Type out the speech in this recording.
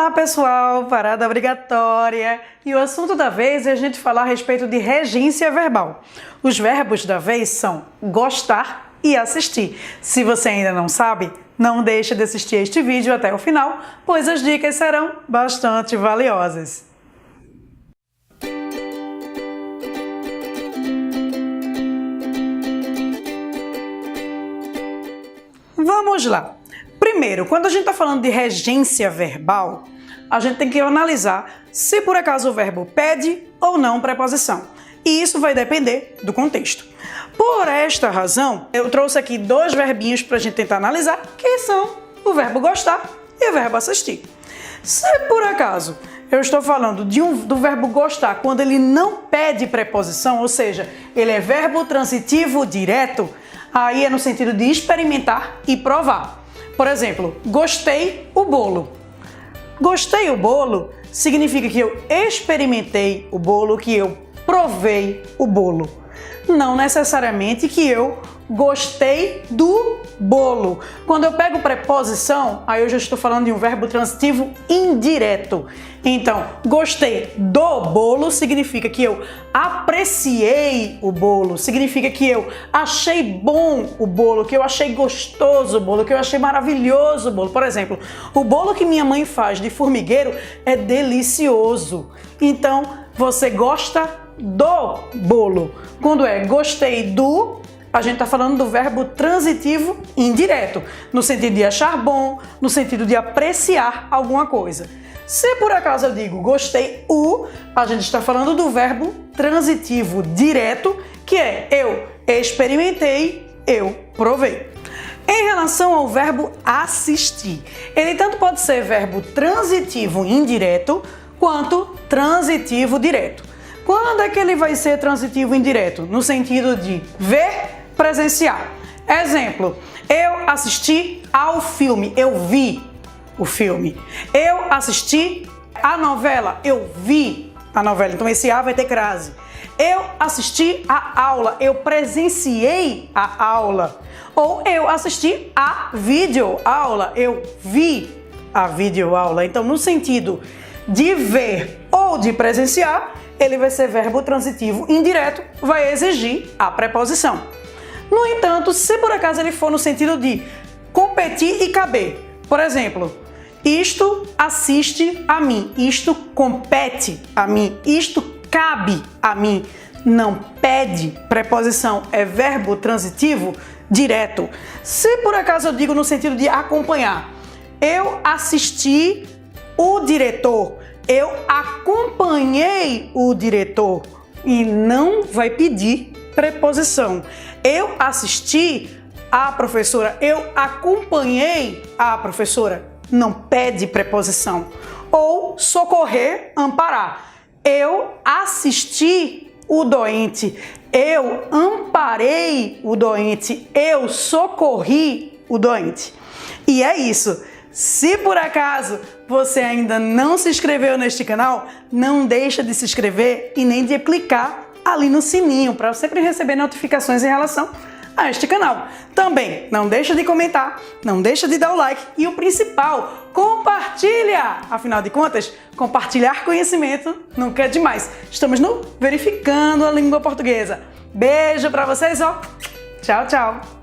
Olá pessoal, parada obrigatória! E o assunto da vez é a gente falar a respeito de regência verbal. Os verbos da vez são gostar e assistir. Se você ainda não sabe, não deixe de assistir este vídeo até o final, pois as dicas serão bastante valiosas. Vamos lá! Primeiro, quando a gente está falando de regência verbal, a gente tem que analisar se por acaso o verbo pede ou não preposição. E isso vai depender do contexto. Por esta razão, eu trouxe aqui dois verbinhos para a gente tentar analisar, que são o verbo gostar e o verbo assistir. Se por acaso eu estou falando do verbo gostar quando ele não pede preposição, ou seja, ele é verbo transitivo direto, aí é no sentido de experimentar e provar. Por exemplo, gostei o bolo. Gostei o bolo significa que eu experimentei o bolo, que eu provei o bolo. Não necessariamente que eu gostei do bolo. Quando eu pego preposição, aí eu já estou falando de um verbo transitivo indireto. Então, gostei do bolo significa que eu apreciei o bolo, significa que eu achei bom o bolo, que eu achei gostoso o bolo, que eu achei maravilhoso o bolo. Por exemplo, o bolo que minha mãe faz de formigueiro é delicioso. Então, você gosta do bolo. Quando é gostei do, a gente está falando do verbo transitivo indireto, no sentido de achar bom, no sentido de apreciar alguma coisa. Se por acaso eu digo gostei o, a gente está falando do verbo transitivo direto, que é eu experimentei, eu provei. Em relação ao verbo assistir, ele tanto pode ser verbo transitivo indireto quanto transitivo direto. Quando é que ele vai ser transitivo indireto? No sentido de ver, presenciar. Exemplo, eu assisti ao filme, eu vi o filme. Eu assisti a novela, eu vi a novela. Então esse A vai ter crase. Eu assisti a aula, eu presenciei a aula. Ou eu assisti a videoaula, eu vi a videoaula. Então no sentido de ver ou de presenciar, ele vai ser verbo transitivo indireto, vai exigir a preposição. No entanto, se por acaso ele for no sentido de competir e caber, por exemplo, isto assiste a mim, isto compete a mim, isto cabe a mim, não pede preposição, é verbo transitivo direto. Se por acaso eu digo no sentido de acompanhar, eu assisti o diretor, eu acompanhei o diretor, e não vai pedir preposição. Eu assisti a professora, eu acompanhei a professora, não pede preposição. Ou socorrer, amparar. Eu assisti o doente, eu amparei o doente, eu socorri o doente. E é isso. Se por acaso você ainda não se inscreveu neste canal, não deixa de se inscrever e nem de clicar ali no sininho para sempre receber notificações em relação a este canal. Também não deixa de comentar, não deixa de dar o like e o principal, compartilha! Afinal de contas, compartilhar conhecimento nunca é demais. Estamos no Verificando a Língua Portuguesa. Beijo para vocês, ó. Tchau, tchau.